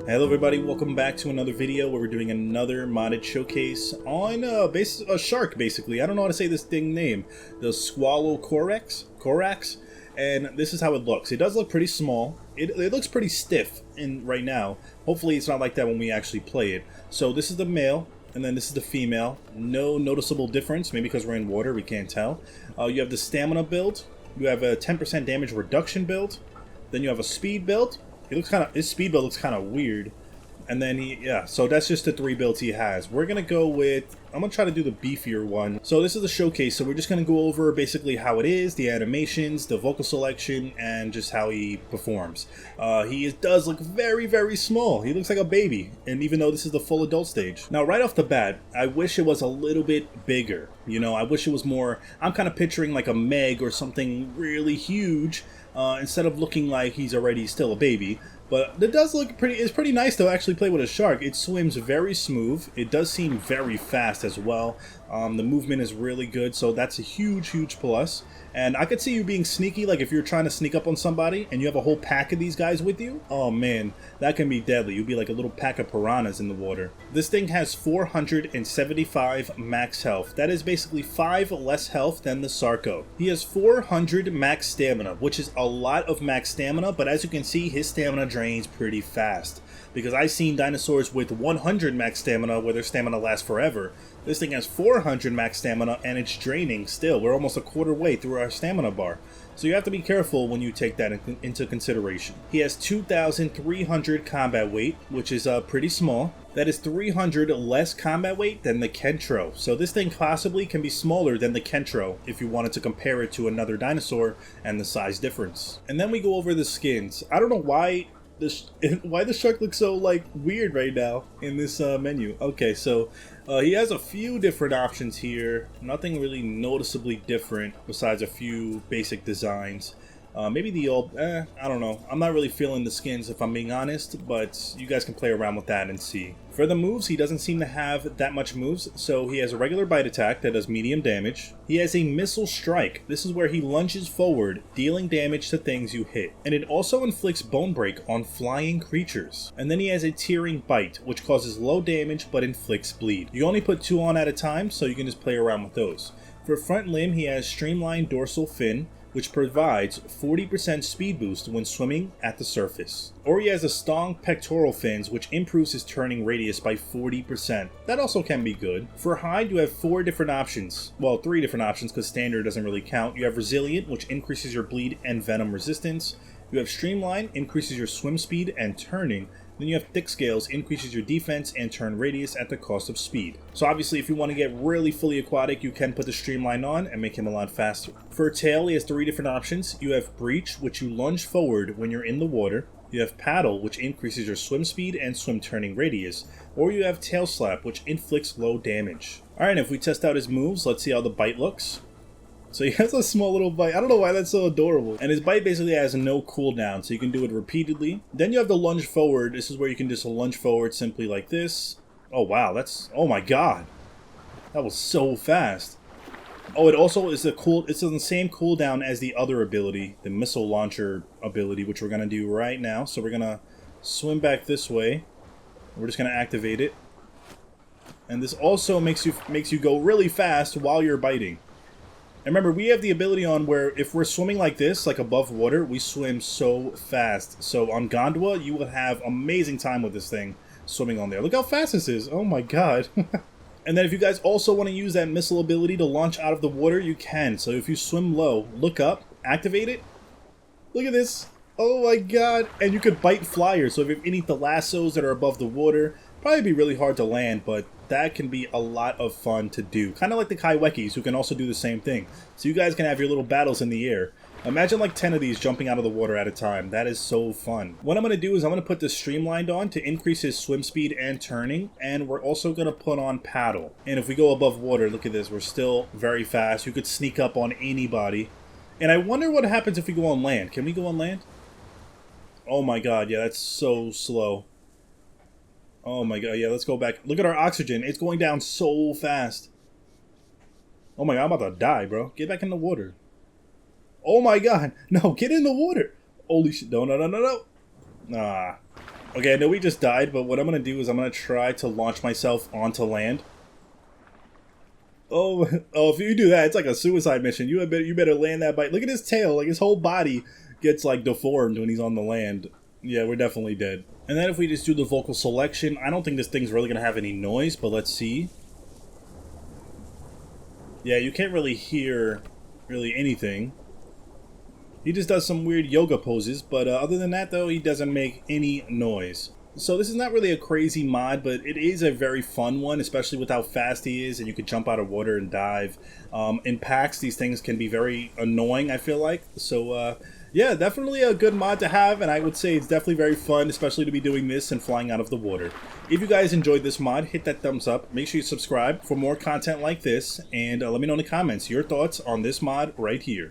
Hello everybody, welcome back to another video where we're doing another modded showcase on a shark basically. I don't know how to say this thing name. The Squalicorax, and this is how it looks. It does look pretty small. It looks pretty stiff right now. Hopefully it's not like that when we actually play it. So this is the male, and then this is the female. No noticeable difference, maybe because we're in water, we can't tell. You have the stamina build. You have a 10% damage reduction build. Then you have a speed build. His speed build looks kind of weird. And then so that's just the 3 builds he has. We're going to go with, I'm going to try to do the beefier one. So this is the showcase, so we're just going to go over basically how it is, the animations, the vocal selection, and just how he performs. He does look very, very small. He looks like a baby, and even though this is the full adult stage. Now right off the bat, I wish it was a little bit bigger. You know, I wish it was more, I'm kind of picturing like a Meg or something really huge, instead of looking like he's already still a baby. But it does look it's pretty nice to actually play with a shark. It swims very smooth. It does seem very fast as well. The movement is really good, so that's a huge, huge plus. And I could see you being sneaky, like if you're trying to sneak up on somebody and you have a whole pack of these guys with you. Oh man, that can be deadly. You'd be like a little pack of piranhas in the water. This thing has 475 max health. That is basically 5 less health than the Sarco. He has 400 max stamina, which is a lot of max stamina, but as you can see, his stamina drains pretty fast. Because I've seen dinosaurs with 100 max stamina where their stamina lasts forever. This thing has 400 max stamina and it's draining still. We're almost a quarter way through our stamina bar. So you have to be careful when you take that into consideration. He has 2,300 combat weight, which is pretty small. That is 300 less combat weight than the Kentro. So this thing possibly can be smaller than the Kentro if you wanted to compare it to another dinosaur and the size difference. And then we go over the skins. I don't know why the shark looks so like weird right now in this menu. Okay, so he has a few different options here. Nothing really noticeably different besides a few basic designs. Maybe the old, I don't know. I'm not really feeling the skins if I'm being honest, but you guys can play around with that and see. For the moves, he doesn't seem to have that much moves, so he has a regular bite attack that does medium damage. He has a missile strike. This is where he lunges forward, dealing damage to things you hit. And it also inflicts bone break on flying creatures. And then he has a tearing bite, which causes low damage but inflicts bleed. You only put 2 on at a time, so you can just play around with those. For front limb, he has streamlined dorsal fin, which provides 40% speed boost when swimming at the surface. Or he has a strong pectoral fins, which improves his turning radius by 40%. That also can be good. For hide, you have 4 different options. Well, 3 different options because standard doesn't really count. You have resilient, which increases your bleed and venom resistance. You have streamline, increases your swim speed and turning. Then you have thick scales, increases your defense and turn radius at the cost of speed. So obviously if you want to get really fully aquatic, you can put the streamline on and make him a lot faster. For tail, he has 3 different options. You have breach, which you lunge forward when you're in the water. You have paddle, which increases your swim speed and swim turning radius. Or you have tail slap, which inflicts low damage. Alright, if we test out his moves, let's see how the bite looks. So he has a small little bite. I don't know why that's so adorable. And his bite basically has no cooldown, so you can do it repeatedly. Then you have the lunge forward. This is where you can just lunge forward simply like this. Oh wow, oh my god. That was so fast. Oh, it also is it's on the same cooldown as the other ability, the missile launcher ability, which we're gonna do right now. So we're gonna swim back this way. We're just gonna activate it. And this also makes you go really fast while you're biting. And remember, we have the ability on where if we're swimming like this, like above water, we swim so fast. So on Gondola, you will have amazing time with this thing swimming on there. Look how fast this is. Oh my god. And then if you guys also want to use that missile ability to launch out of the water, you can. So if you swim low, look up, activate it. Look at this. Oh my god. And you could bite flyers. So if you need the lassos that are above the water, probably be really hard to land, but that can be a lot of fun to do. Kind of like the Kaiwekis, who can also do the same thing. So you guys can have your little battles in the air. Imagine like 10 of these jumping out of the water at a time. That is so fun. What I'm going to do is I'm going to put the streamlined on to increase his swim speed and turning. And we're also going to put on paddle. And if we go above water, look at this. We're still very fast. You could sneak up on anybody. And I wonder what happens if we go on land. Can we go on land? Oh my god, yeah, that's so slow. Oh my god, yeah, let's go back. Look at our oxygen. It's going down so fast. Oh my god, I'm about to die, bro. Get back in the water. Oh my god. No, get in the water. Holy shit. No, no, no, no, no. Ah. Okay, I know we just died, but what I'm going to do is I'm going to try to launch myself onto land. Oh, oh! If you do that, it's like a suicide mission. You better land that bite. Look at his tail. Like his whole body gets like deformed when he's on the land. Yeah, we're definitely dead. And then if we just do the vocal selection, I don't think this thing's really going to have any noise, but let's see. Yeah, you can't really hear really anything. He just does some weird yoga poses, but other than that, though, he doesn't make any noise. So this is not really a crazy mod, but it is a very fun one, especially with how fast he is, and you can jump out of water and dive. In packs, these things can be very annoying, I feel like. So, yeah, definitely a good mod to have, and I would say it's definitely very fun, especially to be doing this and flying out of the water. If you guys enjoyed this mod, hit that thumbs up. Make sure you subscribe for more content like this, and let me know in the comments your thoughts on this mod right here.